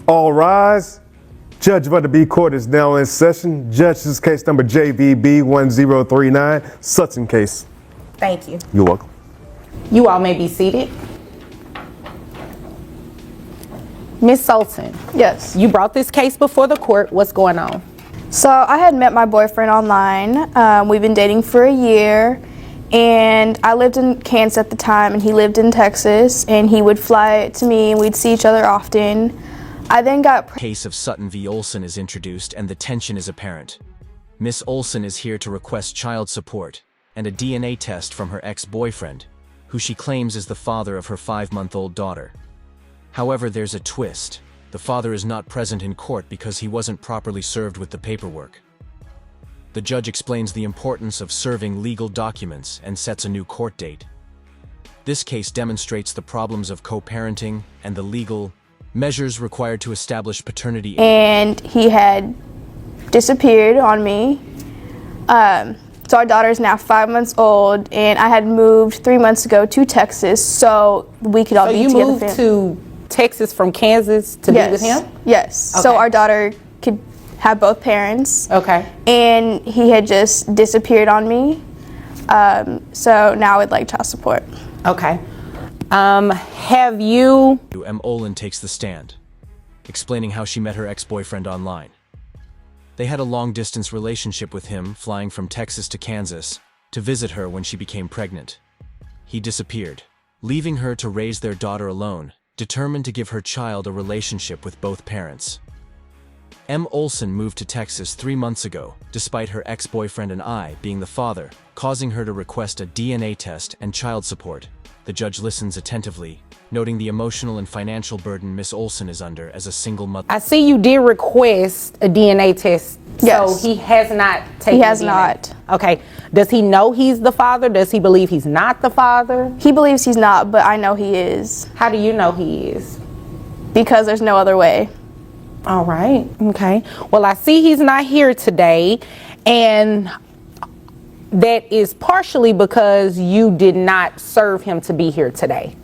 All rise. Judge Rhonda B. Court is now in session. Judge, this is case number JVB 1039, Sutton case. Thank you. You're welcome. You all may be seated. Ms. Sultan. Yes. You brought this case before the court. What's going on? So I had met my boyfriend online. We've been dating for a year, and I lived in Kansas at the time, and he lived in Texas, and he would fly to me, and we'd see each other often. I then got Case of Sutton v. Olson is introduced and the tension is apparent. Miss Olson is here to request child support and a DNA test from her ex-boyfriend, who she claims is the father of her 5-month-old daughter. However, there's a twist. The father is not present in court because he wasn't properly served with the paperwork. The judge explains the importance of serving legal documents and sets a new court date. This case demonstrates the problems of co-parenting and the legal measures required to establish paternity. And he had disappeared on me. So our daughter is now 5 months old, and I had moved 3 months ago to Texas so we could all So be you together. moved to Texas from Kansas to be with him? Yes. Okay. So our daughter could have both parents. Okay. And he had just disappeared on me. So now I would like child support. Okay. Have you... M. Olin takes the stand, explaining how she met her ex-boyfriend online. They had a long-distance relationship with him, flying from Texas to Kansas to visit her when she became pregnant. He disappeared, leaving her to raise their daughter alone, determined to give her child a relationship with both parents. M. Olson moved to Texas 3 months ago, despite her ex-boyfriend and I being the father, causing her to request a DNA test and child support. The judge listens attentively, noting the emotional and financial burden Miss Olson is under as a single mother. I see you did request a DNA test. Yes. So he has not taken He has DNA. not. Okay. Does he know he's the father? Does he believe he's not the father? He believes he's not, but I know he is How do you know he is? because there's no other way. All right. Okay. Well, I see he's not here today, and that is partially because you did not serve him to be here today.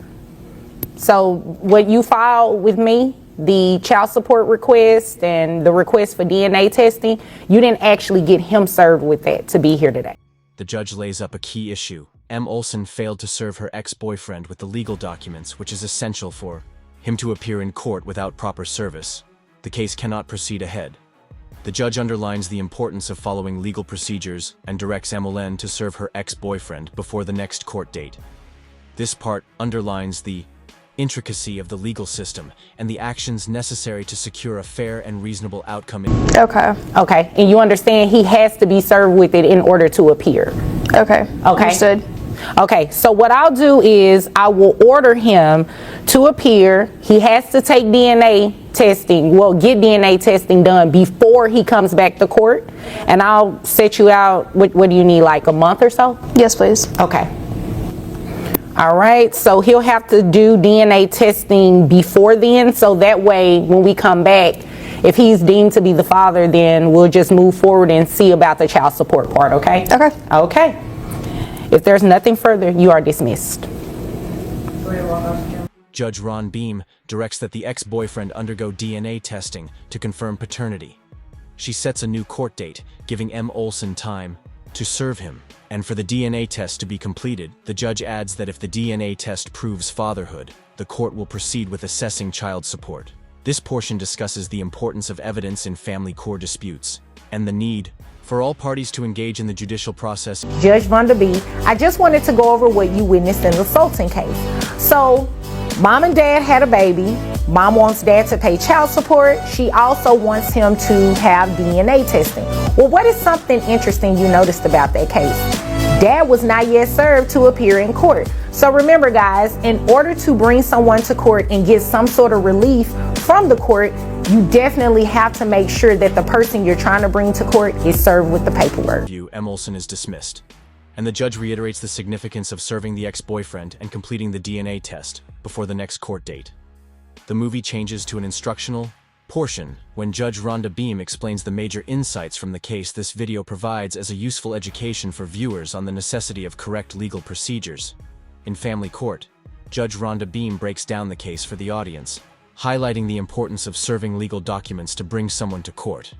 So what you filed with me, the child support request and the request for DNA testing, you didn't actually get him served with that to be here today. The judge lays up a key issue. M. Olson failed to serve her ex-boyfriend with the legal documents, which is essential for him to appear in court without proper service. The case cannot proceed ahead. The judge underlines the importance of following legal procedures and directs M. Olin to serve her ex-boyfriend before the next court date. This part underlines the intricacy of the legal system and the actions necessary to secure a fair and reasonable outcome. Okay. Okay. And you understand he has to be served with it in order to appear. Okay. Okay. Understood. Okay, so what I'll do is I will order him to appear. He has to take DNA testing, well, get DNA testing done before he comes back to court. And I'll set you out, what do you need, like a month or so? Yes, please. Okay. All right, so he'll have to do DNA testing before then, so that way when we come back, if he's deemed to be the father, then we'll just move forward and see about the child support part, okay? Okay. Okay. If there's nothing further, you are dismissed. Judge Ron Beam directs that the ex-boyfriend undergo DNA testing to confirm paternity. She sets a new court date, giving M. Olson time to serve him. And for the DNA test to be completed, the judge adds that if the DNA test proves fatherhood, the court will proceed with assessing child support. This portion discusses the importance of evidence in family court disputes and the need for all parties to engage in the judicial process. Judge Rhonda B., I just wanted to go over what you witnessed in the Sultan case. So, mom and dad had a baby. Mom wants dad to pay child support. She also wants him to have DNA testing. Well, what is something interesting you noticed about that case? Dad was not yet served to appear in court. So remember, guys, in order to bring someone to court and get some sort of relief from the court, you definitely have to make sure that the person you're trying to bring to court is served with the paperwork. M. Olson is dismissed, and the judge reiterates the significance of serving the ex-boyfriend and completing the DNA test before the next court date. The movie changes to an instructional portion when Judge Rhonda Beam explains the major insights from the case this video provides as a useful education for viewers on the necessity of correct legal procedures. In family court, Judge Rhonda Beam breaks down the case for the audience, highlighting the importance of serving legal documents to bring someone to court.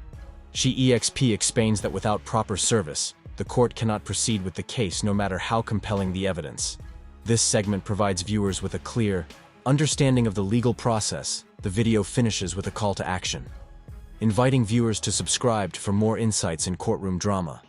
She explains that without proper service, the court cannot proceed with the case no matter how compelling the evidence. This segment provides viewers with a clear understanding of the legal process. The video finishes with a call to action, inviting viewers to subscribe for more insights in courtroom drama.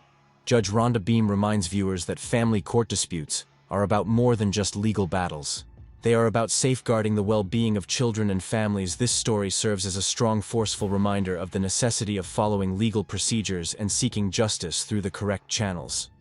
Judge Rhonda Beam reminds viewers that family court disputes are about more than just legal battles. They are about safeguarding the well-being of children and families. This story serves as a strong, forceful reminder of the necessity of following legal procedures and seeking justice through the correct channels.